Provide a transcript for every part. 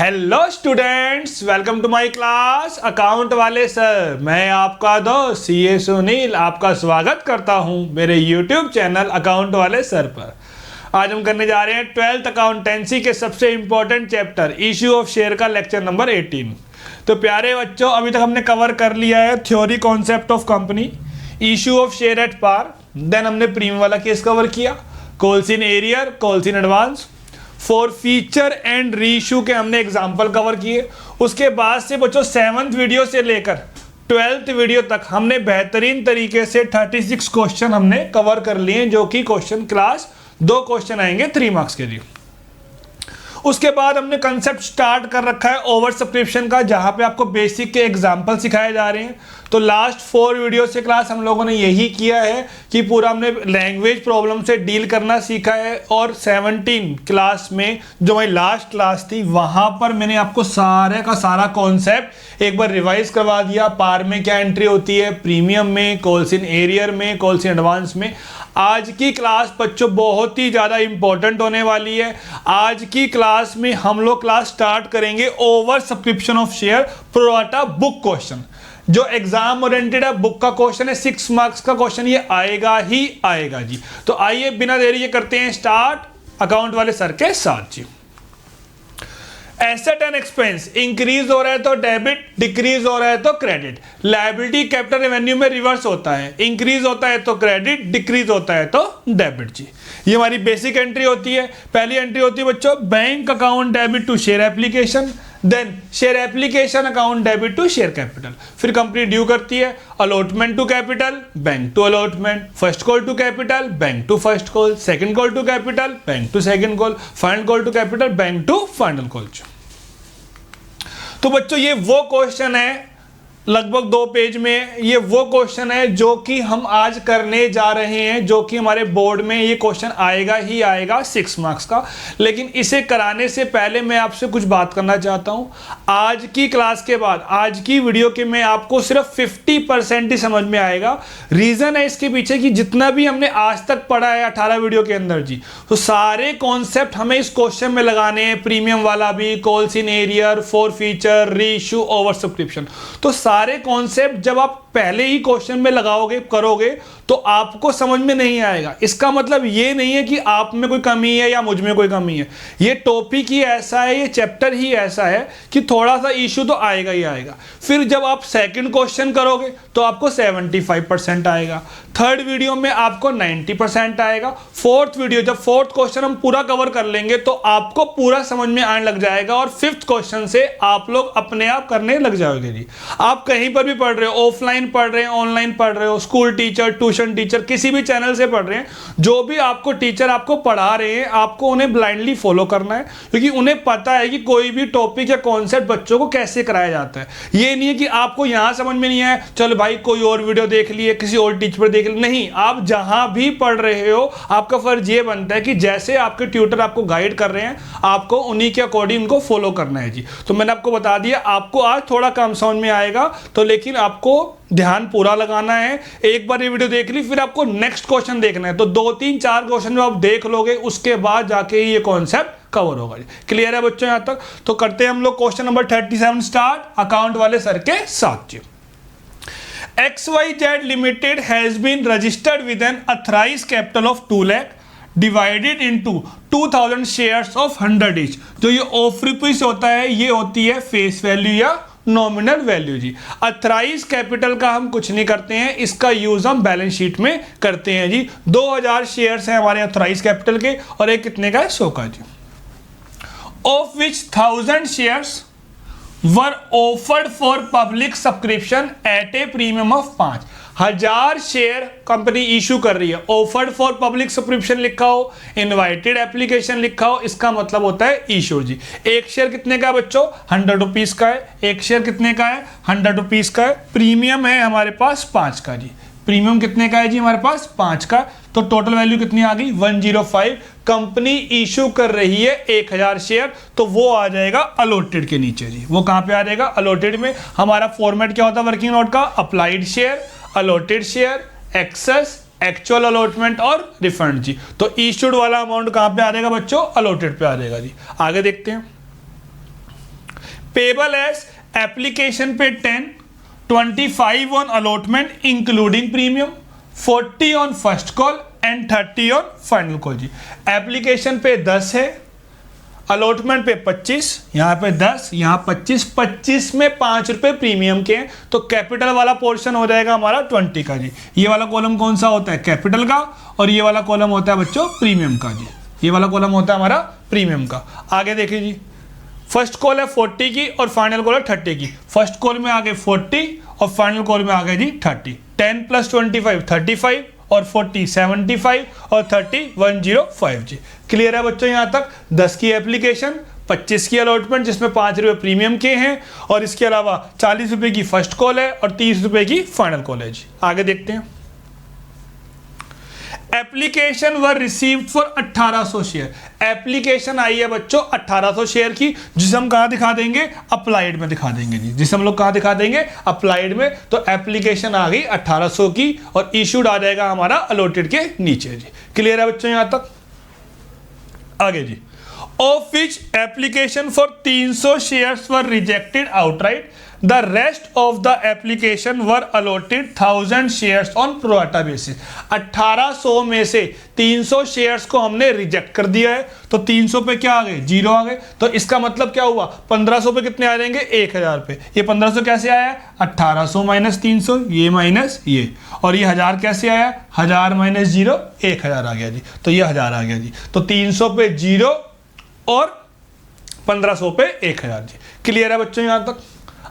Hello students, welcome to my class account वाले sir. मैं आपका दोस्त सीए सुनील आपका स्वागत करता हूं मेरे यूट्यूब चैनल अकाउंट वाले सर पर। आज हम करने जा रहे हैं 12th अकाउंटेंसी के सबसे important chapter issue of share का लेक्चर नंबर 18। तो प्यारे बच्चों, अभी तक हमने कवर कर लिया है theory concept of company, issue of share at par, then हमने प्रीमियम वाला केस कवर किया, calls in arrear, calls in advance, forfeiture and reissue के हमने एग्जाम्पल कवर किए। उसके बाद से बच्चों 7th वीडियो से लेकर 12th वीडियो तक हमने बेहतरीन तरीके से 36 क्वेश्चन हमने कवर कर लिए, जो कि क्वेश्चन क्लास 2 क्वेश्चन आएंगे 3 मार्क्स के लिए। उसके बाद हमने कंसेप्ट स्टार्ट कर रखा है ओवर सब्सक्रिप्शन का, जहां पे आपको बेसिक के एग्जाम्पल सिखाए जा रहे हैं। तो लास्ट 4 वीडियो से क्लास हम लोगों ने यही किया है कि पूरा हमने लैंग्वेज प्रॉब्लम से डील करना सीखा है। और 17 क्लास में जो हमारी लास्ट क्लास थी, वहां पर मैंने आपको सारे का सारा कॉन्सेप्ट एक बार रिवाइज करवा दिया। पार में क्या एंट्री होती है, प्रीमियम में, कॉल्स इन एरियर में, कॉल्स इन एडवांस में। आज की क्लास बच्चों बहुत ही ज़्यादा इंपॉर्टेंट होने वाली है। आज की क्लास में हम लोग क्लास स्टार्ट करेंगे over subscription of share pro rata book question, जो एग्जाम ओरिएंटेड है। बुक का क्वेश्चन है, 6 मार्क्स का क्वेश्चन, ये आएगा ही आएगा जी। तो आइए बिना देरी ये करते हैं स्टार्ट अकाउंट वाले सर के साथ जी। एसेट एंड एक्सपेंस इंक्रीज हो रहा है तो डेबिट, डिक्रीज हो रहा है तो क्रेडिट। लायबिलिटी कैपिटल रेवेन्यू में रिवर्स होता है, इंक्रीज होता है तो क्रेडिट, डिक्रीज होता है तो डेबिट जी। ये हमारी बेसिक एंट्री होती है। पहली एंट्री होती है बच्चों bank account debit to share application, then share application account debit to share capital. फिर कंपनी ड्यू करती है allotment to capital, bank to allotment, first call to capital, bank to first call, second call to capital, bank to second call, final call to capital, bank to final call. तो बच्चों ये वो question है लगभग 2 page में, ये वो question है जो कि हम आज करने जा रहे हैं, जो कि हमारे बोर्ड में ये क्वेश्चन आएगा ही आएगा 6 मार्क्स का। लेकिन इसे कराने से पहले मैं आपसे कुछ बात करना चाहता हूं। आज की क्लास के बाद, आज की वीडियो के में आपको सिर्फ 50% ही समझ में आएगा। रीजन है इसके पीछे कि जितना भी हमने आज तक पढ़ा है 18 वीडियो के अंदर जी, तो सारे कॉन्सेप्ट हमें इस क्वेश्चन में लगाने हैं। प्रीमियम वाला भी, calls in arrear, for feature, reissue, over subscription. तो सारे कॉन्सेप्ट जब आप पहले ही क्वेश्चन में लगाओगे, करोगे, तो आपको समझ में नहीं आएगा। इसका मतलब ये नहीं है कि आप में कोई कमी है या मुझ में कोई कमी है। ये टॉपिक ही ऐसा है, ये चैप्टर ही ऐसा है कि थोड़ा सा इश्यू तो आएगा ही आएगा। फिर जब आप सेकंड क्वेश्चन करोगे तो आपको 75% आएगा, थर्ड वीडियो में आपको 90% आएगा, फोर्थ वीडियो जब फोर्थ क्वेश्चन हम पूरा कवर कर लेंगे तो आपको पूरा समझ में आने लग जाएगा। और 5th क्वेश्चन से आप लोग अपने आप करने लग जाओगे जी। आप कहीं पर भी पढ़ रहे हो, ऑफलाइन पढ़ रहे हैं, ऑनलाइन पढ़ रहे हो, स्कूल टीचर, ट्यूशन टीचर, किसी भी चैनल से पढ़ रहे हैं, जो भी आपको टीचर आपको पढ़ा रहे हैं, आपको उन्हें ब्लाइंडली फॉलो करना है, क्योंकि उन्हें पता है कि कोई भी टॉपिक या कॉन्सेप्ट बच्चों को कैसे कराया जाता है। ये नहीं है कि आपको यहां समझ में नहीं आया, चलो भाई कोई और वीडियो देख लिए, किसी और टीचर पर देख लिए। नहीं, आप जहां भी पढ़ रहे हो आपका फर्ज ये बनता है कि जैसे आपके ट्यूटर आपको गाइड कर रहे हैं, आपको उन्हीं के अकॉर्डिंग उनको फॉलो करना है जी। तो मैंने आपको बता दिया, आपको आज थोड़ा कम समझ में आएगा, तो लेकिन आपको ध्यान पूरा लगाना है। एक बार ये वीडियो देख ली, फिर आपको नेक्स्ट क्वेश्चन देखना है। तो 2, 3, 4 क्वेश्चन जो आप देख लोगे, उसके बाद जाके ये कॉन्सेप्ट कवर होगा। क्लियर है बच्चों यहां तक? तो करते हैं हम लोग क्वेश्चन नंबर 37 स्टार्ट अकाउंट वाले सर के साथ जी। XYZ Limited has been registered with an authorized capital of 2 lakh divided into 2000 shares of 100 each। जो ये ऑफ रुपीज होता है, ये होती है फेस वैल्यू या नॉमिनल वैल्यू जी। अथराइज कैपिटल का हम कुछ नहीं करते हैं, इसका यूज हम बैलेंस शीट में करते हैं जी। 2000 शेयर्स हैं हमारे अथराइज कैपिटल के, और एक कितने का है, 100 का जी। Of which 1000 shares were offered for public subscription at a premium of 5000 share company issue कर रही है। ऑफर्ड फॉर पब्लिक सब्सक्रिप्शन लिखा हो, इनवाइटेड एप्लीकेशन लिखा हो, इसका मतलब होता है इशू जी। एक शेयर कितने का है बच्चों, 100 रुपीज का है। एक शेयर कितने का है, 100 रुपीज का है। प्रीमियम है हमारे पास 5 का जी। प्रीमियम कितने का है जी हमारे पास, 5 का। तो टोटल वैल्यू कितनी आ गई, 105। कंपनी इशू कर रही है 1000 शेयर, तो वो आ जाएगा अलॉटेड के नीचे जी। वो कहां पे आ जाएगा, अलॉटेड में। हमारा फॉर्मेट क्या होता है वर्किंग नोट का, applied share, allotted share, excess, actual allotment और रिफंड जी। तो इशूड वाला अमाउंट कहां पे आ जाएगा बच्चों, अलॉटेड पे आ जाएगा जी। आगे देखते हैं। पेबल एज एप्लीकेशन पे 10, 25 on allotment including premium, 40 on first call and 30 on final call जी। एप्लीकेशन पे 10 है, अलॉटमेंट पे 25, यहाँ पे 10, यहाँ 25, 25 में 5 रुपए प्रीमियम के हैं, तो कैपिटल वाला पोर्शन हो जाएगा हमारा 20 का जी। ये वाला कॉलम कौन सा होता है? कैपिटल का, और ये वाला कॉलम होता है बच्चों प्रीमियम का जी। ये वाला कॉलम होता है हमारा प्रीमियम का। आगे देखिए जी, फर्स्ट कॉल है 40 की और फाइनल कॉल है 30 की। फर्स्ट कॉल में आ गए 40 और फाइनल कॉल में आ गए जी 30। 10 + 25 35 और 40 75 और 30 105 जी। क्लियर है बच्चों यहाँ तक? 10 की एप्लीकेशन, 25 की अलॉटमेंट जिसमें 5 रुपये प्रीमियम के हैं, और इसके अलावा 40 रुपये की फर्स्ट कॉल है और 30 रुपये की फाइनल कॉल है जी। आगे देखते हैं। Application were received for 1800 share. Application आई है बच्चों 1800 शेयर की, जिसे हम कहाँ दिखा देंगे? अप्लाइड में दिखा देंगे जी। जिसे हम लोग कहाँ दिखा देंगे? अप्लाइड में। तो एप्लीकेशन आ गई 1800 की और इशूड आ जाएगा हमारा अलॉटेड के नीचे जी। क्लियर है बच्चों यहाँ तक? आगे जी, of which application for 300 shares were rejected outright, the rest of the application were allotted 1000 shares on pro rata basis. 1800 में से 300 शेयर्स को हमने रिजेक्ट कर दिया है, तो 300 पे क्या आ गए? 0 आ गए। तो इसका मतलब क्या हुआ? 1500 पे कितने आ जाएंगे? 1000 पे। ये 1500 कैसे आया? 1800 माइनस 300, ये माइनस ये, और ये 1000 कैसे आया? 1000 माइनस 0 1000 आ गया जी। तो ये 1000 आ गया जी। तो 300 पे 0 और 1500 पे 1000 जी। क्लियर है बच्चों यहाँ तक?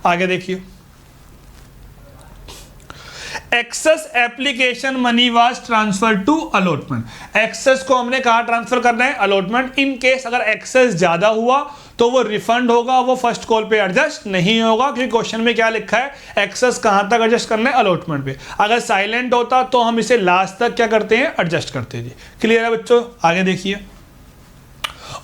आगे देखिए, excess application money was transfer to allotment. Excess को हमने कहा ट्रांसफर करना है? अलॉटमेंट। इन केस अगर एक्सेस ज्यादा हुआ तो वो रिफंड होगा, वो फर्स्ट कॉल पे एडजस्ट नहीं होगा, क्योंकि क्वेश्चन में क्या लिखा है? एक्सेस कहां तक एडजस्ट करना है? अलॉटमेंट पे। अगर साइलेंट होता तो हम इसे लास्ट तक क्या करते हैं? एडजस्ट करते हैं जी। क्लियर है बच्चों? आगे देखिए,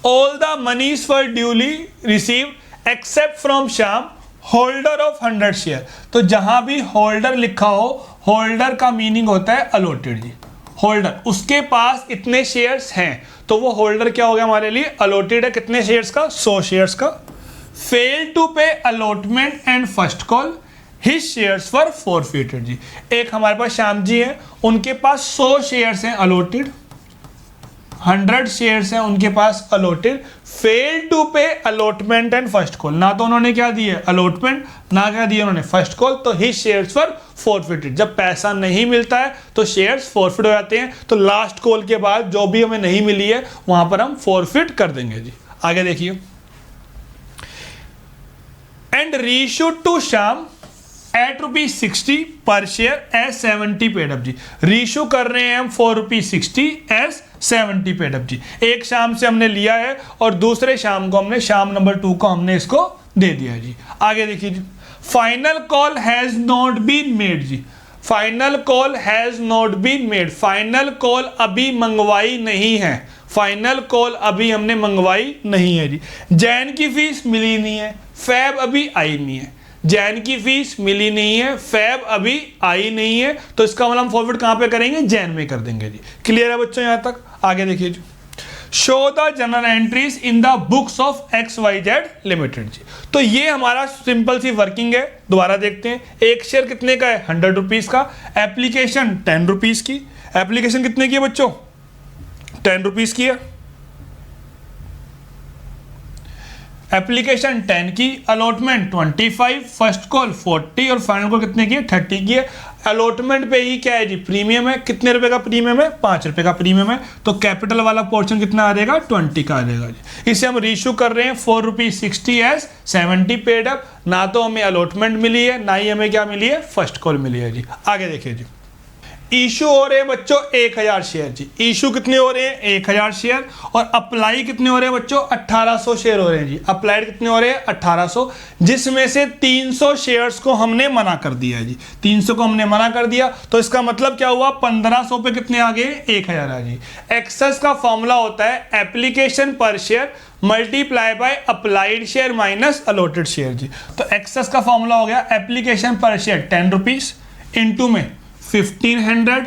all the monies were duly received except from Shyam holder of 100 share. तो जहां भी होल्डर लिखा हो, होल्डर का मीनिंग होता है अलॉटेड जी। होल्डर, उसके पास इतने शेयर्स हैं, तो वो होल्डर क्या हो गया हमारे लिए? अलॉटेड है। कितने शेयर्स का? 100 शेयर्स का। Fail to pay allotment and first call, his shares were forfeited जी। एक हमारे पास श्याम जी है, उनके पास 100 शेयर्स हैं अलॉटेड, 100 शेयर्स हैं उनके पास allotted. Fail to pay allotment and first call, ना तो उन्होंने क्या दिया? अलॉटमेंट, ना क्या दिया उन्होंने? First call. तो हिज शेयर्स वर फॉरफिटेड। जब पैसा नहीं मिलता है तो शेयर्स फॉरफिट हो जाते हैं। तो लास्ट कॉल के बाद जो भी हमें नहीं मिली है वहां पर हम फॉरफिट कर देंगे जी। आगे देखिए, and reissued to Shyam at ₹60 per share as 70 paid up जी। रीइश्यू कर रहे हैं हम ₹4.60 एज 70 पेड अप जी। एक शाम से हमने लिया है और दूसरे शाम को हमने, शाम नंबर 2 को हमने इसको दे दिया जी। आगे देखिए जी, final call has not been made जी। Final call has not been made, final call अभी मंगवाई नहीं है। फाइनल कॉल अभी हमने मंगवाई नहीं है जी। जैन की फीस मिली नहीं है, फैब अभी आई नहीं है। जैन की फीस मिली नहीं है, फैब अभी आई नहीं है, तो इसका मतलब हम फॉरवर्ड कहां पे करेंगे? जैन में कर देंगे जी। क्लियर है बच्चों यहाँ तक? आगे देखिए जी, show the general entries in the books of XYZ limited जी। तो ये हमारा सिंपल सी वर्किंग है। दोबारा देखते हैं, एक शेयर कितने का है? 100 रुपीज का। एप्लीकेशन 10 रुपीज की। एप्लीकेशन कितने की है बच्चों? 10 रुपीज की है। एप्लीकेशन 10 की, अलॉटमेंट 25, फर्स्ट कॉल 40 और फाइनल कॉल कितने की है? 30 की है। अलॉटमेंट पे ही क्या है जी? प्रीमियम है। कितने रुपए का प्रीमियम है? 5 रुपए का प्रीमियम है। तो कैपिटल वाला पोर्शन कितना आ जाएगा? 20 का आ जाएगा जी। इसे हम रीइश्यू कर रहे हैं ₹4.60 एज 70 पेड अप। ना तो हमें अलॉटमेंट मिली है, ना ही हमें क्या मिली है? फर्स्ट कॉल मिली है जी। आगे देखिए जी, इशू हो रहे हैं बच्चों 1000 शेयर जी। इशू कितने हो रहे हैं? 1000 शेयर। और अप्लाई कितने हो रहे हैं बच्चों? 1800 शेयर हो रहे हैं जी। अप्लाइड कितने हो रहे हैं? 1800, जिसमें से 300 शेयर्स को हमने मना कर दिया है जी। 300 को हमने मना कर दिया, तो इसका मतलब क्या हुआ? 1500 पे कितने आ गए? 1000 आ जी। एक्सेस का फॉर्मूला होता है एप्लीकेशन पर share multiply by applied share minus allotted share जी। तो एक्सेस का फॉर्मूला हो गया एप्लीकेशन पर शेयर 10 रुपीज इंटू में 1500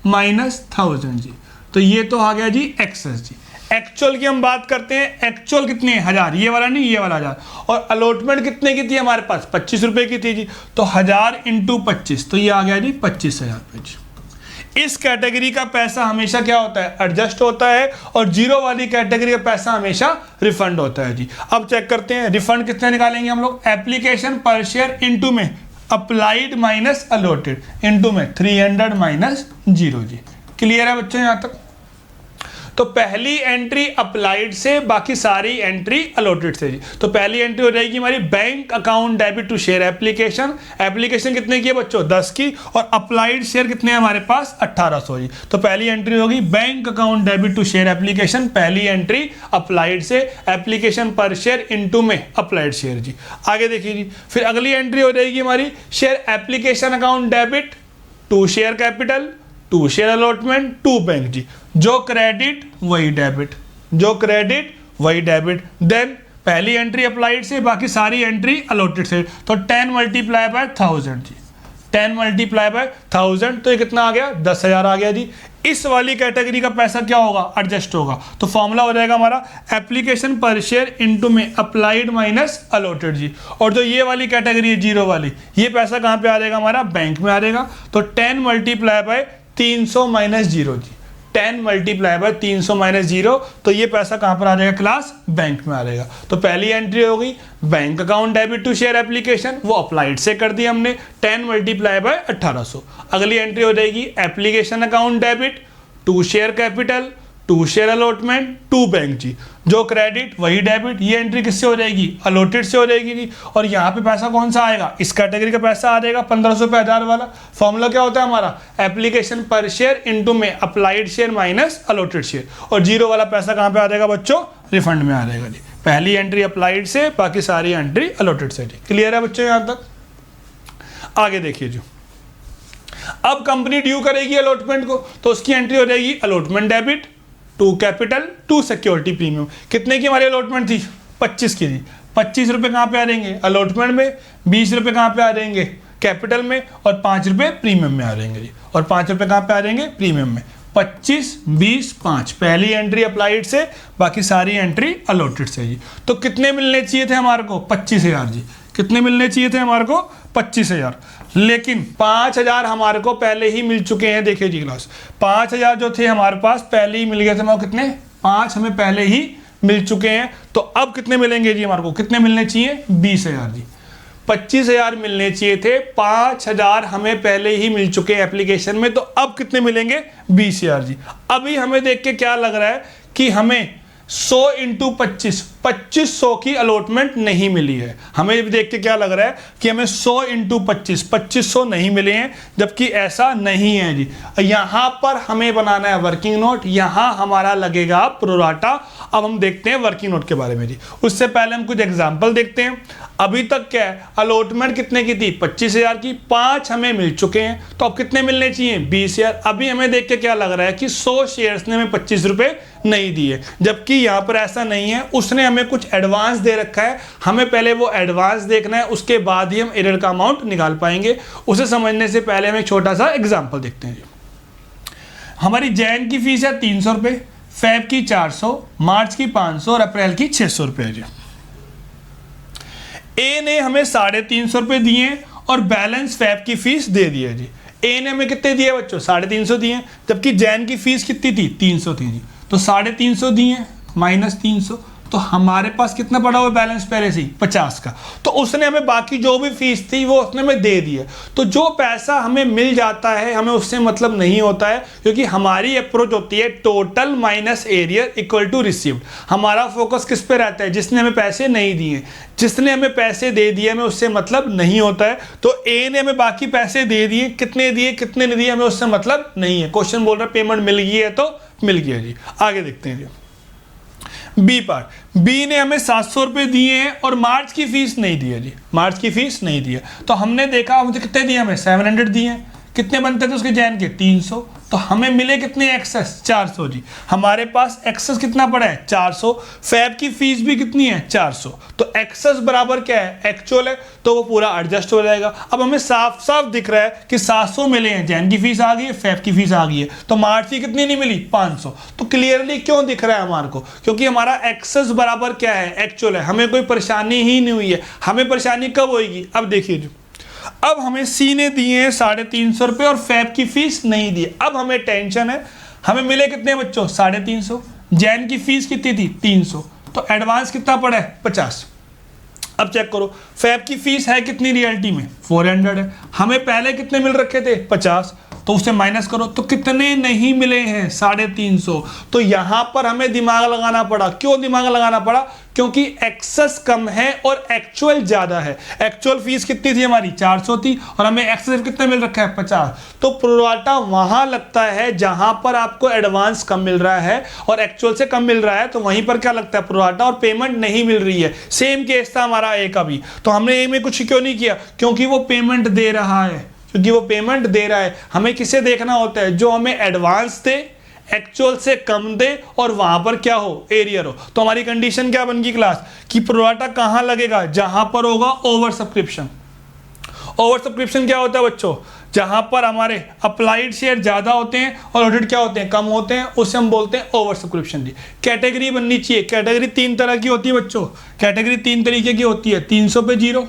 माइनस 1000 जी। तो ये तो आ गया जी एक्सेस जी। एक्चुअल की हम बात करते हैं, एक्चुअल कितने 1000, ये वाला नहीं, ये वाला 1000, और अलॉटमेंट कितने की थी हमारे पास 25 रुपए की थी जी। तो 1000 × 25, तो ये आ गया जी 25,000 रुपये जी। इस कैटेगरी का पैसा हमेशा क्या होता है, एडजस्ट होता है, और जीरो वाली कैटेगरी का पैसा हमेशा रिफंड होता है जी। अब चेक करते हैं रिफंड कितने निकालेंगे हम लोग, एप्लीकेशन पर शेयर इनटू में अप्लाइड माइनस अलॉटेड इनटू में 300 माइनस 0 जी। क्लियर है बच्चों यहाँ तक? तो पहली एंट्री अप्लाइड से, बाकी सारी एंट्री अलॉटेड से जी। तो पहली एंट्री हो जाएगी हमारी bank account debit to share application. Application कितने की है बच्चों 10 की, और अप्लाइड शेयर कितने हैं हमारे पास 1800 जी। तो पहली एंट्री होगी bank account debit to share application, पहली एंट्री अप्लाइड से एप्लीकेशन पर शेयर इनटू में अप्लाइड शेयर जी। आगे देखिए जी, फिर अगली एंट्री हो जाएगी हमारी share application account debit to share capital to share allotment to bank जी। जो क्रेडिट वही डेबिट, जो क्रेडिट वही डेबिट। देन पहली एंट्री अप्लाइड से, बाकी सारी एंट्री अलॉटेड से। तो 10 × 1000 जी, 10 × 1000, तो ये कितना आ गया 10,000 आ गया जी। इस वाली कैटेगरी का पैसा क्या होगा, एडजस्ट होगा। तो फॉर्मूला हो जाएगा हमारा एप्लीकेशन पर शेयर इनटू में अप्लाइड माइनस अलॉटेड जी। और जो ये वाली कैटेगरी है जीरो वाली, ये पैसा कहाँ पे आ जाएगा हमारा, बैंक में आ जाएगा। तो 10 × 300 माइनस 0 जी, 10 × 300 माइनस 0, तो ये पैसा कहाँ पर आ जाएगा क्लास, बैंक में आ जाएगा। तो पहली एंट्री होगी bank account debit to share application, वो अप्लाइड से कर दी हमने 10 × 1800। अगली एंट्री हो जाएगी application account debit to share capital to share allotment to bank जी। जो क्रेडिट वही डेबिट, ये एंट्री किससे हो जाएगी, अलॉटेड से हो जाएगी जी। और यहाँ पे पैसा कौन सा आएगा, इस कैटेगरी का पैसा आ जाएगा 1500 पे 1000 वाला। फॉर्मूला क्या होता है हमारा, एप्लीकेशन पर शेयर इनटू में applied share minus allotted share, और जीरो वाला पैसा कहाँ पे आ जाएगा बच्चों, रिफंड में आ जाएगा जी। पहली एंट्री अप्लाइड से, बाकी सारी एंट्री अलॉटेड से जी। क्लियर है बच्चों यहाँ तक? आगे देखिए जी, अब कंपनी ड्यू करेगी अलॉटमेंट को, तो उसकी एंट्री हो जाएगी allotment debit to capital to security premium. कितने की हमारी अलॉटमेंट थी 25 की जी। 25 रुपये कहाँ पे आ जाएंगे अलॉटमेंट में, 20 रुपये कहाँ पे आ जाएंगे कैपिटल में, और 5 रुपये प्रीमियम में आ जाएंगे जी। और 5 रुपये कहाँ पे आ जाएंगे प्रीमियम में। 25, 20, 5 पहली एंट्री अप्लाइड से, बाकी सारी एंट्री अलॉटेड से जी। तो कितने मिलने चाहिए थे हमारे को 25,000 जी। कितने मिलने चाहिए थे हमारे को 25,000, लेकिन 5,000 हमारे को पहले ही मिल चुके हैं। देखिए जी क्लास, 5,000 जो थे हमारे पास पहले ही मिल गए थे। हमारे कितने 5 हमें पहले ही मिल चुके हैं। तो अब कितने मिलेंगे जी हमारे को, कितने मिलने चाहिए 20,000 जी। 25,000 मिलने चाहिए थे, 5,000 हमें पहले ही मिल चुके हैं एप्लीकेशन में। तो अब कितने मिलेंगे 20,000 जी। अभी हमें देख के क्या लग रहा है कि हमें 100 × 25, 2500 की अलॉटमेंट नहीं मिली है। हमें देख के क्या लग रहा है कि हमें 100 × 25, 2500 नहीं मिले हैं, जबकि ऐसा नहीं है जी। यहाँ पर हमें बनाना है वर्किंग नोट, यहाँ हमारा लगेगा प्रोराटा। अब हम देखते हैं वर्किंग नोट के बारे में जी। उससे पहले हम कुछ एग्जाम्पल देखते हैं। अभी तक क्या है, अलॉटमेंट कितने की थी 25,000 की, 5 हमें मिल चुके हैं। तो अब कितने मिलने चाहिए 20,000। अभी हमें देख के क्या लग रहा है कि 100 शेयर्स ने हमें 25 रुपये नहीं दिए, जबकि यहाँ पर ऐसा नहीं है। उसने हमें कुछ एडवांस दे रखा है, हमें पहले वो एडवांस देखना है, उसके बाद ही हम एरर का अमाउंट निकाल पाएंगे। उसे समझने से पहले हम एक छोटा सा एग्जाम्पल देखते हैं। हमारी जैन की फीस है 300 रुपये, फेब की 400, मार्च की 500 और अप्रैल की 600 रुपये जी। ए ने हमें 350 रुपये दिए और बैलेंस फेब की फीस दे दी है जी। ए ने हमें कितने दिए बच्चों 350 दिए, जबकि जैन की फीस कितनी थी 300 थी जी। तो 350 दिए माइनस 300, तो हमारे पास कितना पड़ा हुआ बैलेंस पहले से ही 50 का। तो उसने हमें बाकी जो भी फीस थी वो उसने हमें दे दी है। तो जो पैसा हमें मिल जाता है हमें उससे मतलब नहीं होता है, क्योंकि हमारी अप्रोच होती है total minus arrear equal to received. हमारा फोकस किस पे रहता है, जिसने हमें पैसे नहीं दिए। जिसने हमें पैसे दे दिए हमें उससे मतलब नहीं होता है। तो ए ने हमें बाकी पैसे दे दिए, कितने दिए कितने नहीं दिए हमें उससे मतलब नहीं है। क्वेश्चन बोल रहा है पेमेंट मिल गई है तो मिल गया जी। आगे देखते हैं जी बी पार्ट। बी ने हमें 700 रुपये दिए हैं और मार्च की फीस नहीं दी है जी। मार्च की फीस नहीं दी है, तो हमने देखा मुझे कितने दिए, हमें 700 दिए हैं। कितने बनते थे उसके जैन के 300, तो हमें मिले कितने एक्सेस 400 जी। हमारे पास एक्सेस कितना पड़ा है 400, फैब की फीस भी कितनी है 400, तो एक्सेस बराबर क्या है एक्चुअल है, तो वो पूरा एडजस्ट हो जाएगा। अब हमें साफ साफ दिख रहा है कि 700 मिले हैं, जैन की फीस आ गई है, फैब की फीस आ गई है, तो मार्च की कितनी नहीं मिली 500। तो क्लियरली क्यों दिख रहा है हमारे को, क्योंकि हमारा एक्सेस बराबर क्या है एक्चुअल है, हमें कोई परेशानी ही नहीं हुई है। हमें परेशानी कब होगी, अब देखिए जो अब हमें सी ने दिए हैं 350 रुपये और फैब की फीस नहीं दी। अब हमें टेंशन है, हमें मिले कितने बच्चों 350, जैन की फीस कितनी थी 300, तो एडवांस कितना पड़ा है 50। अब चेक करो फैब की फीस है कितनी रियलिटी में 400 है, हमें पहले कितने मिल रखे थे 50, तो उसे माइनस करो तो कितने नहीं मिले हैं 350। तो यहां पर हमें दिमाग लगाना पड़ा। क्यों दिमाग लगाना पड़ा, क्योंकि एक्सेस कम है और एक्चुअल ज्यादा है। एक्चुअल फीस कितनी थी हमारी 400 थी और हमें एक्सेस कितना मिल रखा है 50। तो प्रोराटा वहां लगता है जहां पर आपको एडवांस कम मिल रहा है और एक्चुअल से कम मिल रहा है, तो वहीं पर क्या लगता है प्रोराटा, और पेमेंट नहीं मिल रही है। सेम केस था हमारा ए का भी, तो हमने ए में कुछ क्यों नहीं किया, क्योंकि वो पेमेंट दे रहा है, क्योंकि वो पेमेंट दे रहा है। हमें किसे देखना होता है, जो हमें एडवांस दे, एक्चुअल से कम दे और वहां पर क्या हो एरियर हो। तो हमारी कंडीशन क्या बन गई क्लास की प्रोराटा कहां लगेगा, जहां पर होगा ओवर सब्सक्रिप्शन। ओवर सब्सक्रिप्शन क्या होता है बच्चों, जहां पर हमारे अप्लाइड शेयर ज्यादा होते हैं और ऑडिट क्या होते हैं कम होते हैं, उसे हम बोलते हैं ओवर सब्सक्रिप्शन जी। कैटेगरी बननी चाहिए, कैटेगरी 3 तरह की होती है बच्चों, कैटेगरी 3 तरीके की होती है, 300 पे 0,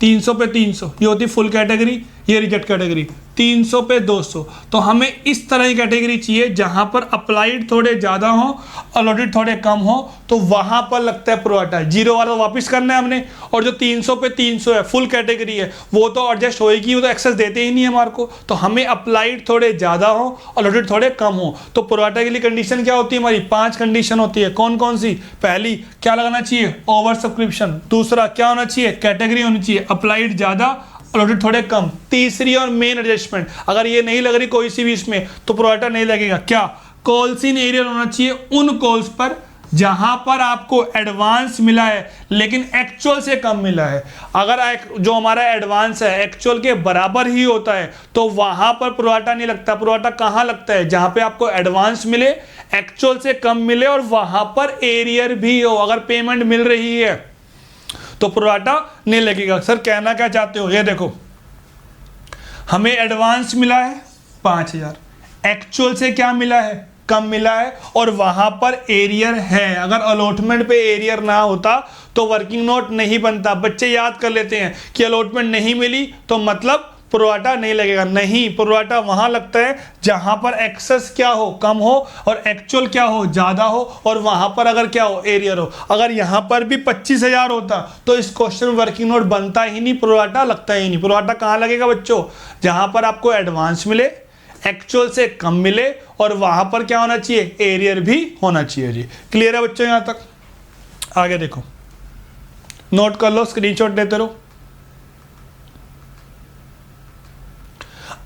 300 पे 300, ये होती है फुल कैटेगरी, ये रिजेक्ट कैटेगरी, 300 पे 200। तो हमें इस तरह की कैटेगरी चाहिए जहां पर अप्लाइड थोड़े ज्यादा हो और ऑडिट थोड़े कम हो, तो वहां पर लगता है प्रोराटा। 0 वाला वापस करना है हमने, और जो 300 पे 300 है फुल कैटेगरी है वो तो एडजस्ट होएगी, वो तो एक्सेस देते ही नहीं है हमारे को। तो हमें अप्लाइड थोड़े ज्यादा हो और ऑडिट थोड़े कम हो। तो प्रोराटा के लिए कंडीशन क्या होती है हमारी, 5 कंडीशन होती है। कौन कौन सी, पहली क्या लगाना चाहिए ओवर सब्सक्रिप्शन, दूसरा क्या होना चाहिए कैटेगरी होनी चाहिए अप्लाइड ज्यादा और ऑडिट थोड़े कम, तीसरी और मेन एडजस्टमेंट, अगर ये नहीं लग रही कोई सी भी इसमें तो प्रोराटा नहीं लगेगा। क्या, कॉल्स इन एरियर होना चाहिए उन कॉल्स पर जहां पर आपको एडवांस मिला है लेकिन एक्चुअल से कम मिला है। अगर जो हमारा एडवांस है एक्चुअल के बराबर ही होता है तो वहां पर प्रोराटा नहीं लगता। प्रोराटा कहां लगता है, जहां पे आपको एडवांस मिले, एक्चुअल से कम मिले और वहां पर एरियर भी हो। अगर पेमेंट मिल रही है तो प्रोराटा नहीं लगेगा। सर कहना क्या चाहते हो, ये देखो हमें एडवांस मिला है 5000, एक्चुअल से क्या मिला है कम मिला है और वहां पर एरियर है। अगर अलॉटमेंट पे एरियर ना होता तो वर्किंग नोट नहीं बनता। बच्चे याद कर लेते हैं कि अलॉटमेंट नहीं मिली तो मतलब प्रोराटा नहीं लगेगा। नहीं, प्रोराटा वहां लगता है जहां पर एक्सेस क्या हो कम हो और एक्चुअल क्या हो ज्यादा हो, और वहां पर अगर क्या हो एरियर हो। अगर यहां पर भी 25,000 होता तो इस क्वेश्चन में वर्किंग नोट बनता ही नहीं, प्रोराटा लगता ही नहीं। प्रोराटा कहां लगेगा बच्चों, जहां पर आपको एडवांस मिले, एक्चुअल से कम मिले और वहां पर क्या होना चाहिए एरियर भी होना चाहिए जी। क्लियर है बच्चों, यहां तक? आगे देखो, नोट कर लो, स्क्रीनशॉट लेते रहो।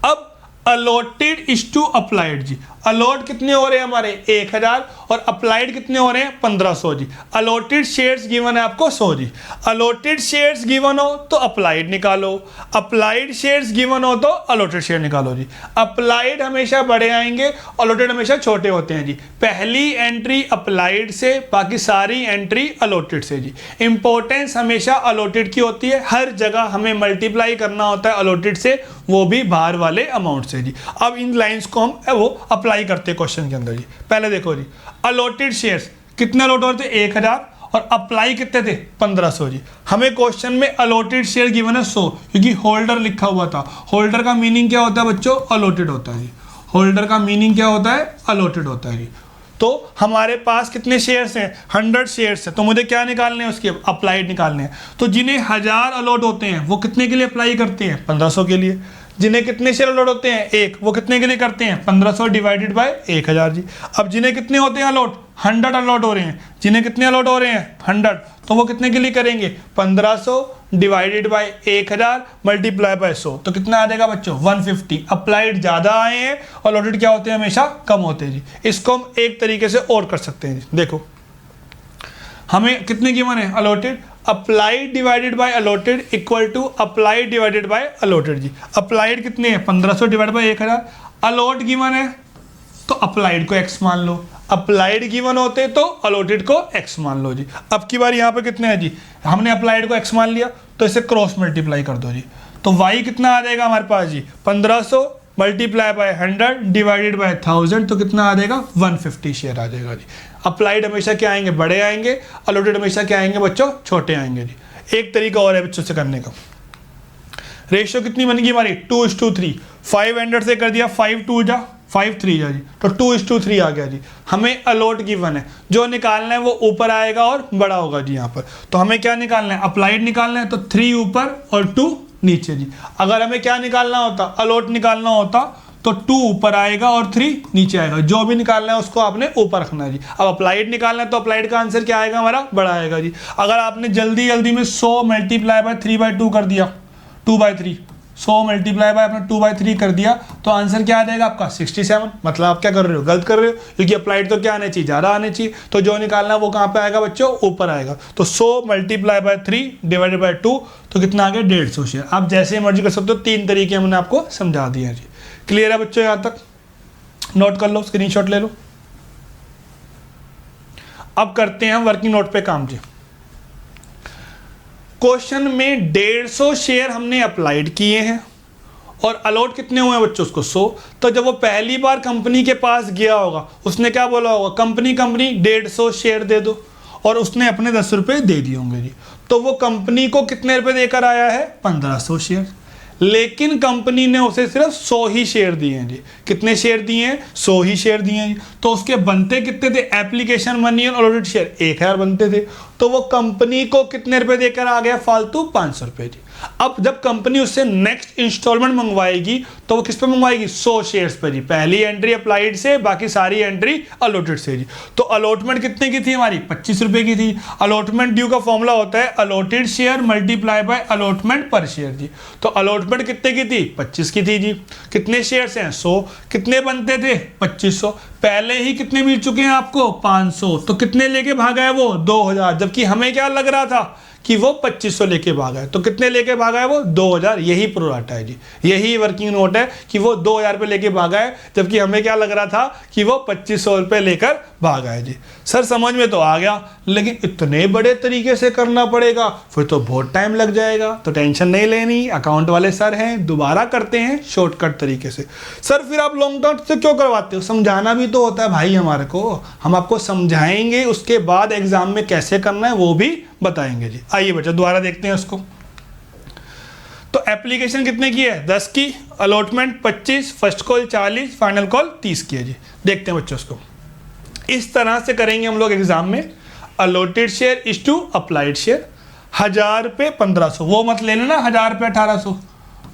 अब अलॉटेड इज टू अप्लाइड जी। अलॉट कितने हो रहे हैं हमारे 1000 और अप्लाइड कितने हो रहे हैं 1500 जी। अलॉटेड शेयर्स गिवन है आपको 100 जी। अलॉटेड शेयर्स गिवन हो तो अप्लाइड निकालो, अप्लाइड शेयर्स गिवन हो तो अलॉटेड शेयर निकालो जी। अप्लाइड हमेशा बड़े आएंगे, अलॉटेड हमेशा छोटे होते हैं जी। पहली एंट्री अप्लाइड से, बाकी सारी एंट्री अलॉटेड से जी। इंपॉर्टेंस हमेशा अलॉटेड की होती है, हर जगह हमें मल्टीप्लाई करना होता है अलॉटेड से, वो भी बाहर वाले अमाउंट से जी। अब इन लाइंस को हम वो अप्लाई करते हैं क्वेश्चन के अंदर जी। पहले देखो जी, अलॉटेड शेयर्स कितने अलॉट हो रहे थे 1000 और अप्लाई कितने थे 1500 जी। हमें क्वेश्चन में अलॉटेड शेयर गिवन है 100 क्योंकि होल्डर लिखा हुआ था। होल्डर का मीनिंग क्या होता है बच्चों, अलॉटेड होता है जी। होल्डर का मीनिंग क्या होता है, अलॉटेड होता है जी। तो हमारे पास कितने शेयर्स हैं 100 शेयर्स है, तो मुझे क्या निकालने हैं उसके अप्लाइड निकालने हैं। तो जिन्हें 1000 अलॉट होते हैं वो कितने के लिए अप्लाई करते हैं 1500 के लिए। जिन्हें कितने शेयर अलॉट होते हैं 1, वो कितने के लिए करते हैं 1500 डिवाइडेड बाय 1000 जी। अब जिन्हें कितने होते हैं अलॉट 100 अलॉट हो रहे हैं, जिन्हें कितने अलॉट हो रहे हैं 100, तो वो कितने के लिए करेंगे 1500 डिवाइडेड बाय 1000 मल्टीप्लाई बाय 100, तो कितना आ जाएगा बच्चों 150। अप्लाइड ज्यादा आए हैं और अलॉटेड क्या होते हैं हमेशा कम होते हैं जी। इसको हम एक तरीके से और कर सकते हैं जी। देखो हमें कितने गिवन है allotted, applied divided by allotted equal to applied divided by allotted जी। अप्लाइड कितने हैं 1500 डिवाइड बाय 1000, अलॉट गिवन है तो अप्लाइड को x मान लो, अप्लाइड गिवन होते तो अलॉटेड को x मान लो जी। अब की बार यहाँ पे कितने हैं जी, हमने अप्लाइड को x मान लिया तो इसे क्रॉस मल्टीप्लाई कर दो जी, तो y कितना आ जाएगा हमारे पास जी 1500 मल्टीप्लाई बाय 100 डिवाइडेड बाय 1000, तो कितना आ जाएगा 150 शेयर आ जाएगा जी। अप्लाइड हमेशा क्या आएंगे, बड़े आएंगे, अलॉटेड हमेशा क्या आएंगे बच्चों, छोटे आएंगे जी। एक तरीका और है बच्चों से करने का, रेशियो कितनी बनेगी हमारी 2:3, 500 से कर दिया 5 जा 5 3 जा जी, तो 2:3 आ गया जी। हमें अलॉट गिवन है, जो निकालना है वो ऊपर आएगा और बड़ा होगा जी। यहाँ पर तो हमें क्या निकालना है, अप्लाइड निकालना है, तो 3 ऊपर और 2 नीचे जी। अगर हमें क्या निकालना होता, अलॉट निकालना होता, तो 2 ऊपर आएगा और 3 नीचे आएगा। जो भी निकालना है उसको आपने ऊपर रखना है जी। अब अप्लाइड निकालना है तो अप्लाइड का आंसर क्या आएगा हमारा, बड़ा आएगा जी। अगर आपने जल्दी जल्दी में 100 मल्टीप्लाई बाय 3/2 कर दिया, 2/3, 100 मल्टीप्लाई बाय आपने 2/3 कर दिया, तो आंसर क्या आ जाएगा आपका 67। मतलब आप क्या कर रहे हो, गलत कर रहे हो, क्योंकि अप्लाइड तो क्या आने चाहिए, ज़्यादा आने चाहिए। तो जो निकालना है वो कहाँ पे आएगा बच्चों, ऊपर आएगा। तो 100 मल्टीप्लाई बाय 3 डिवाइडेड बाय 2, तो कितना आ गया 150 शेयर। आप जैसे मर्जी कर सकते हो, 3 तरीके हमने आपको समझा दिए जी। क्लियर है बच्चों, यहाँ तक नोट कर लो, स्क्रीनशॉट ले लो। अब करते हैं हम वर्किंग नोट पे काम जी। क्वेश्चन में 150 शेयर हमने अप्लाइड किए हैं और अलॉट कितने हुए हैं बच्चों, उसको 100। तो जब वो पहली बार कंपनी के पास गया होगा, उसने क्या बोला होगा, कंपनी 150 शेयर दे दो, और उसने अपने 10 रुपये दे दिए होंगे जी। तो वो कंपनी को कितने रुपए देकर आया है, 1500 शेयर। लेकिन कंपनी ने उसे सिर्फ 100 ही शेयर दिए हैं जी। कितने शेयर दिए हैं, 100 ही शेयर दिए हैं जी। तो उसके बनते कितने थे, एप्लीकेशन मनी और अलॉटेड शेयर 1000 बनते थे। तो वो कंपनी को कितने रुपए देकर आ गया, फालतू 500 रुपये जी। अब जब कंपनी उससे नेक्स्ट इंस्टॉलमेंट मंगवाएगी तो वो किस पे मंगवाएगी, 100 शेयर्स पे जी। पहली एंट्री अप्लाइड से, बाकी सारी एंट्री अलॉटेड से जी। तो अलॉटमेंट कितने की थी हमारी, 25 रुपए की थी। अलॉटमेंट ड्यू का फॉर्मूला होता है allotted share multiply bye allotment पर शेयर जी। तो अलॉटमेंट कितने की थी, 25 की थी जी। कितने शेयर्स हैं, 100। कितने बनते थे, 2500। पहले ही कितने मिल चुके हैं आपको, 500। तो कितने लेके भागा है वो, 2000। जबकि हमें क्या लग रहा था कि वो 2500 लेके भागा है। तो कितने लेके भागा है वो, 2000। यही प्रोराटा है जी, यही वर्किंग नोट है कि वो 2000 रुपये लेके भागा है, जबकि हमें क्या लग रहा था कि वो 2500 रुपये लेकर भागा है जी। सर समझ में तो आ गया, लेकिन इतने बड़े तरीके से करना पड़ेगा, फिर तो बहुत टाइम लग जाएगा। तो टेंशन नहीं लेनी, अकाउंट वाले सर हैं, दोबारा करते हैं शॉर्टकट तरीके से। सर फिर आप लॉन्ग टर्म से क्यों करवाते हो, समझाना भी तो होता है भाई हमारे को। हम आपको समझाएंगे, उसके बाद एग्जाम में कैसे करना है वो भी बताएंगे जी। आइए बच्चों दोबारा देखते हैं उसको। तो एप्लीकेशन कितने की है, 10 की। Allotment 25, first call 40, final call 30 की है जी। देखते हैं बच्चों उसको। इस तरह से करेंगे हम लोग एग्जाम में। Allotted share is to applied share, 1000 रुपये 1500, वो मत ले लेना 1000 रुपये 1800,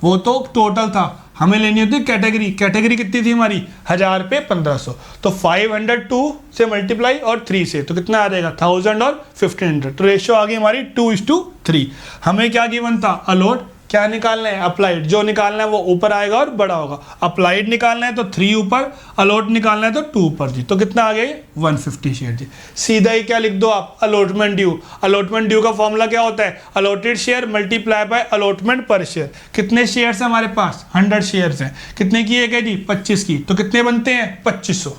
वो तो टोटल था। हमें लेनी होती कैटेगरी। कैटेगरी कितनी थी हमारी, 1000 रुपये 1500। तो 502 से मल्टीप्लाई और 3 से, तो कितना आ जाएगा 1000 और 1500। तो रेशियो आ गई हमारी 2:3। हमें क्या गिवन था, अलॉट। क्या निकालना है, अप्लाइड। जो निकालना है वो ऊपर आएगा और बड़ा होगा। अप्लाइड निकालना है तो 3 ऊपर, अलॉट निकालना है तो 2 ऊपर जी। तो कितना आ गया 150 शेयर जी। सीधा ही क्या लिख दो आप, अलॉटमेंट ड्यू। अलॉटमेंट ड्यू का फॉर्मूला क्या होता है, allotted share multiply bye allotment पर शेयर। कितने शेयर्स हैं हमारे पास, 100 शेयर्स हैं। कितने की एक है जी, 25 की। तो कितने बनते हैं, 2500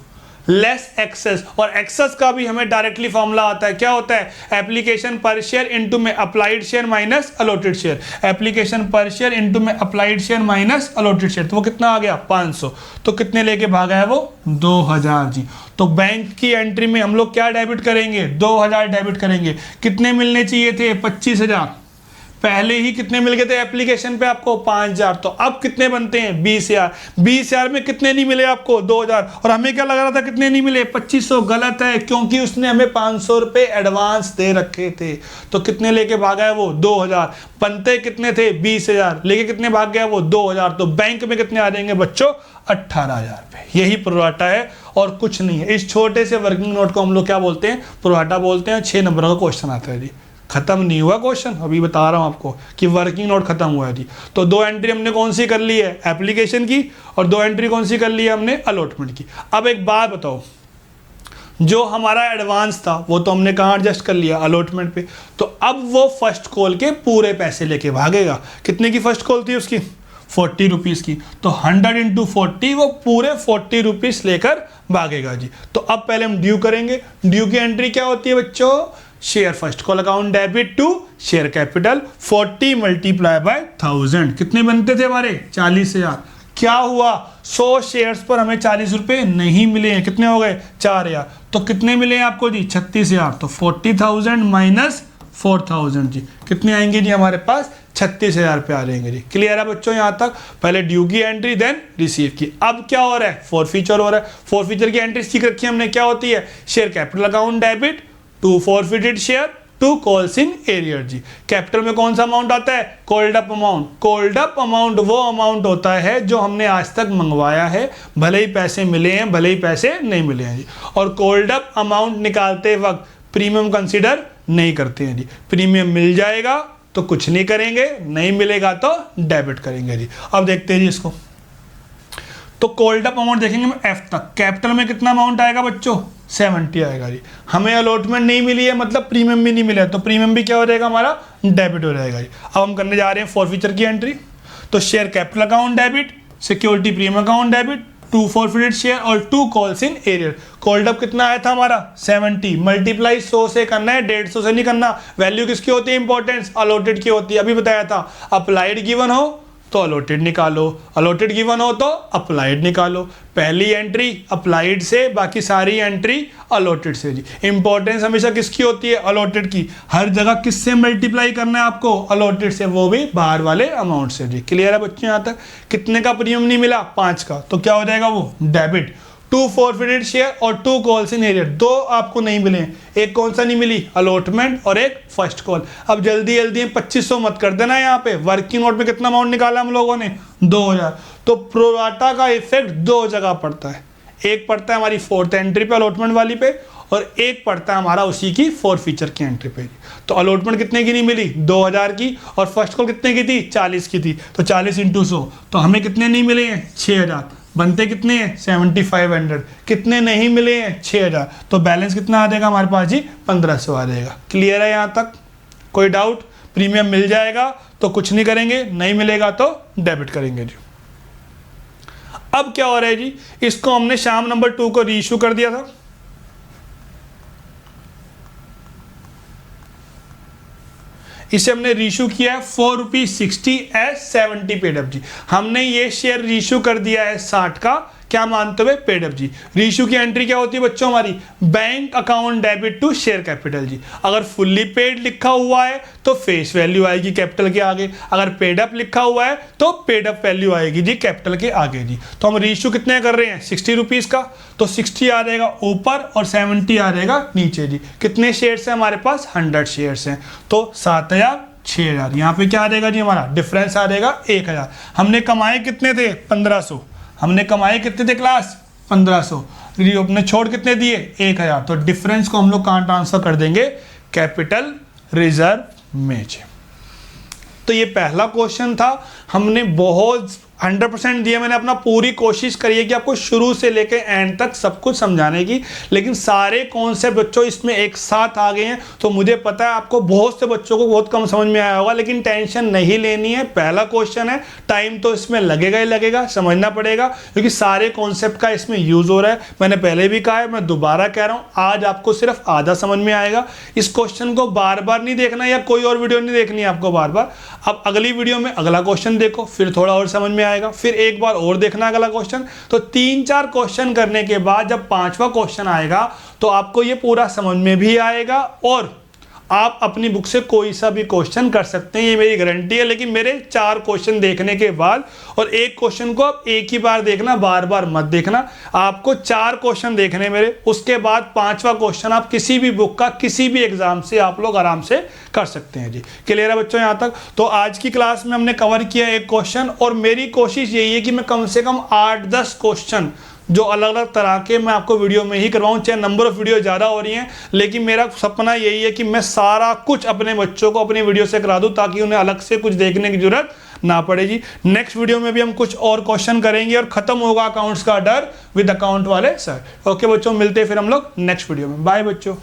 लेस एक्सेस। और एक्सेस का भी हमें डायरेक्टली फॉर्मूला आता है, क्या होता है, एप्लीकेशन पर शेयर इनटू में applied share minus allotted share. Application पर शेयर इनटू में applied share minus allotted share. तो वो कितना आ गया 500। तो कितने लेके भागा है वो, 2000 जी। तो बैंक की एंट्री में हम लोग क्या डेबिट करेंगे, 2000 डेबिट करेंगे। कितने मिलने चाहिए थे, 25000। पहले ही कितने मिल गए थे एप्लीकेशन पे आपको, 5000। तो अब कितने बनते हैं, 20000। 20000 में कितने नहीं मिले आपको, 2000। और हमें क्या लग रहा था कितने नहीं मिले, 2500। गलत है, क्योंकि उसने हमें 500 रुपये एडवांस दे रखे थे। तो कितने लेके भागा है वो, 2000। बनते कितने थे, 20000। लेके कितने भाग गया वो, 2000। तो बैंक में कितने आ जाएंगे बच्चों, 18000 रुपये। यही प्रोराटा है और कुछ नहीं है। इस छोटे से वर्किंग नोट को हम लोग क्या बोलते हैं, प्रोराटा बोलते हैं। 6 नंबर का क्वेश्चन आता है जी। खत्म नहीं हुआ क्वेश्चन, अभी बता रहा हूं आपको कि वर्किंग नोट खत्म हुआ है जी। तो 2 एंट्री हमने कौन सी कर ली है, एप्लीकेशन की, और 2 एंट्री कौन सी कर ली है हमने, अलॉटमेंट की। अब एक बात बताओ, जो हमारा एडवांस था वो तो हमने कहाँ एडजस्ट कर लिया, अलॉटमेंट पे। तो अब वो फर्स्ट कॉल के पूरे पैसे लेके भागेगा। कितने की फर्स्ट कॉल थी उसकी, 40 रुपीज़ की, तो 100 इंटू 40 वो पूरे 40 रुपीज़ लेकर भागेगा जी। तो अब पहले हम ड्यू करेंगे। ड्यू की एंट्री क्या होती है बच्चों, share first call account debit to share capital 40 multiply by 1000। कितने बनते थे हमारे, 40,000। क्या हुआ, 100 शेयर्स पर हमें 40 रुपये नहीं मिले हैं, कितने हो गए, 4000। तो कितने मिले हैं आपको जी, 36,000। तो 40,000 माइनस 4,000 जी, कितने आएंगे जी हमारे पास, 36,000 पे आ जाएंगे जी। क्लियर है बच्चों यहाँ तक, पहले ड्यू की एंट्री देन रिसीव की। अब क्या हो रहा है, फॉरफीचर हो रहा है। फॉरफीचर की एंट्री सीख रखी है हमने, क्या होती है, share capital account debit to forfeited share to calls in arrear जी। कैपिटल में कौन सा अमाउंट आता है, called up amount. Called up amount वो अमाउंट होता है जो हमने आज तक मंगवाया है, भले ही पैसे मिले हैं भले ही पैसे नहीं मिले हैं जी। और कॉल्ड अप अमाउंट निकालते वक्त प्रीमियम कंसीडर नहीं करते हैं जी। प्रीमियम मिल जाएगा तो कुछ नहीं करेंगे, नहीं मिलेगा तो डेबिट करेंगे जी। अब देखते हैं जी इसको, तो कॉल्ड अप अमाउंट देखेंगे हम एफ तक। कैपिटल में कितना अमाउंट आएगा बच्चों, 70 आएगा जी। हमें अलॉटमेंट नहीं मिली है, मतलब प्रीमियम भी नहीं मिला है, तो प्रीमियम भी क्या हो जाएगा हमारा, डेबिट हो जाएगा जी। अब हम करने जा रहे हैं फॉरफीचर की एंट्री। तो share capital account debit, security premium account debit to forfeited share और to calls in arrear. Called up कितना आया था हमारा, 70 मल्टीप्लाई 100 से करना है, 150 से नहीं करना। वैल्यू किसकी होती है, इंपॉर्टेंस अलॉटेड की होती है। अभी बताया था, अप्लाइड गिवन हो तो अलॉटेड निकालो, अलॉटेड गिवन हो तो अप्लाइड निकालो। पहली एंट्री अप्लाइड से, बाकी सारी एंट्री अलॉटेड से जी। इंपॉर्टेंस हमेशा किसकी होती है, अलॉटेड की। हर जगह किससे मल्टीप्लाई करना है आपको, अलॉटेड से, वो भी बाहर वाले अमाउंट से जी। क्लियर है बच्चों यहाँ तक। कितने का प्रीमियम नहीं मिला, 5 का, तो क्या हो जाएगा वो, डेबिट टू फॉरफिटेड शेयर और टू कॉल्स इन एरियर। 2 आपको नहीं मिले, एक कौन सा नहीं मिली, अलॉटमेंट और एक फर्स्ट कॉल। अब जल्दी जल्दी 2500 मत कर देना, यहाँ पे वर्किंग नोट में कितना अमाउंट निकाला हम लोगों ने, 2000। तो प्रोराटा का इफेक्ट 2 जगह पड़ता है, एक पड़ता है हमारी 4th एंट्री पे अलॉटमेंट वाली पे, और एक पड़ता है हमारा उसी की फॉरफीचर की एंट्री पे। तो अलॉटमेंट कितने की नहीं मिली, 2000 की, और फर्स्ट कॉल कितने की थी, 40 की थी। तो 40 इंटू 100, तो हमें कितने नहीं मिले हैं, 6000। बनते कितने हैं, 7500। कितने नहीं मिले हैं, 6000। तो बैलेंस कितना आ जाएगा हमारे पास जी, 1500 आ जाएगा। क्लियर है यहाँ तक, कोई डाउट। प्रीमियम मिल जाएगा तो कुछ नहीं करेंगे, नहीं मिलेगा तो डेबिट करेंगे जी। अब क्या हो रहा है जी, इसको हमने शाम नंबर 2 को रीइश्यू कर दिया था। इसे हमने रीइश्यू किया है ₹4.60 एज 70 पेड अप जी। हमने ये शेयर रीइश्यू कर दिया है 60 का, क्या मानते हुए, पेड अप जी। रीइश्यू की एंट्री क्या होती है बच्चों हमारी, bank account debit to share capital जी। अगर फुल्ली पेड लिखा हुआ है तो फेस वैल्यू आएगी कैपिटल के आगे, अगर पेड अप लिखा हुआ है तो पेड अप वैल्यू आएगी जी कैपिटल के आगे जी। तो हम रीइश्यू कितने कर रहे हैं, 60 रुपीज़ का, तो 60 आ जाएगा ऊपर और 70 आ जाएगा नीचे जी। कितने शेयर्स हैं हमारे पास, 100 शेयर्स हैं, तो 7000 6000। यहाँ पे क्या आ जाएगा जी, हमारा डिफरेंस आ जाएगा 1000। हमने कमाए कितने थे, 1500। हमने कमाए कितने थे क्लास, 1500। अपने छोड़ कितने दिए, 1000। तो डिफरेंस को हम लोग कहाँ ट्रांसफर कर देंगे, कैपिटल रिजर्व में। तो ये पहला क्वेश्चन था, हमने बहुत 100% दिया, मैंने अपना पूरी कोशिश करी है कि आपको शुरू से लेकर एंड तक सब कुछ समझाने की, लेकिन सारे कॉन्सेप्ट बच्चों इसमें एक साथ आ गए हैं। तो मुझे पता है आपको बहुत से बच्चों को बहुत कम समझ में आया होगा, लेकिन टेंशन नहीं लेनी है। पहला क्वेश्चन है, टाइम तो इसमें लगेगा ही लगेगा, समझना पड़ेगा, क्योंकि सारे कॉन्सेप्ट का इसमें यूज हो रहा है। मैंने पहले भी कहा है, मैं दोबारा कह रहा हूँ, आज आपको सिर्फ आधा समझ में आएगा। इस क्वेश्चन को बार बार नहीं देखना, या कोई और वीडियो नहीं देखनी है आपको बार बार। अब अगली वीडियो में अगला क्वेश्चन देखो, फिर थोड़ा और समझ में आएगा, फिर एक बार और देखना अगला क्वेश्चन। तो 3-4 क्वेश्चन करने के बाद जब 5वां क्वेश्चन आएगा तो आपको ये पूरा समझ में भी आएगा, और आप अपनी बुक से कोई सा भी क्वेश्चन कर सकते हैं, ये मेरी गारंटी है। लेकिन मेरे 4 क्वेश्चन देखने के बाद, और एक क्वेश्चन को आप एक ही बार देखना, बार बार मत देखना। आपको 4 क्वेश्चन देखने मेरे, उसके बाद 5वां क्वेश्चन आप किसी भी बुक का किसी भी एग्जाम से आप लोग आराम से कर सकते हैं जी। क्लियर है बच्चों यहाँ तक। तो आज की क्लास में हमने कवर किया एक क्वेश्चन, और मेरी कोशिश यही है कि मैं कम से कम 8-10 क्वेश्चन जो अलग अलग तरह के मैं आपको वीडियो में ही करवाऊँ, चाहे नंबर ऑफ वीडियो ज़्यादा हो रही हैं, लेकिन मेरा सपना यही है कि मैं सारा कुछ अपने बच्चों को अपनी वीडियो से करा दूँ ताकि उन्हें अलग से कुछ देखने की जरूरत ना पड़े जी। नेक्स्ट वीडियो में भी हम कुछ और क्वेश्चन करेंगे और खत्म होगा अकाउंट्स का डर विद अकाउंट वाले सर। ओके बच्चों, मिलते हैं फिर हम लोग नेक्स्ट वीडियो में। बाय बच्चों।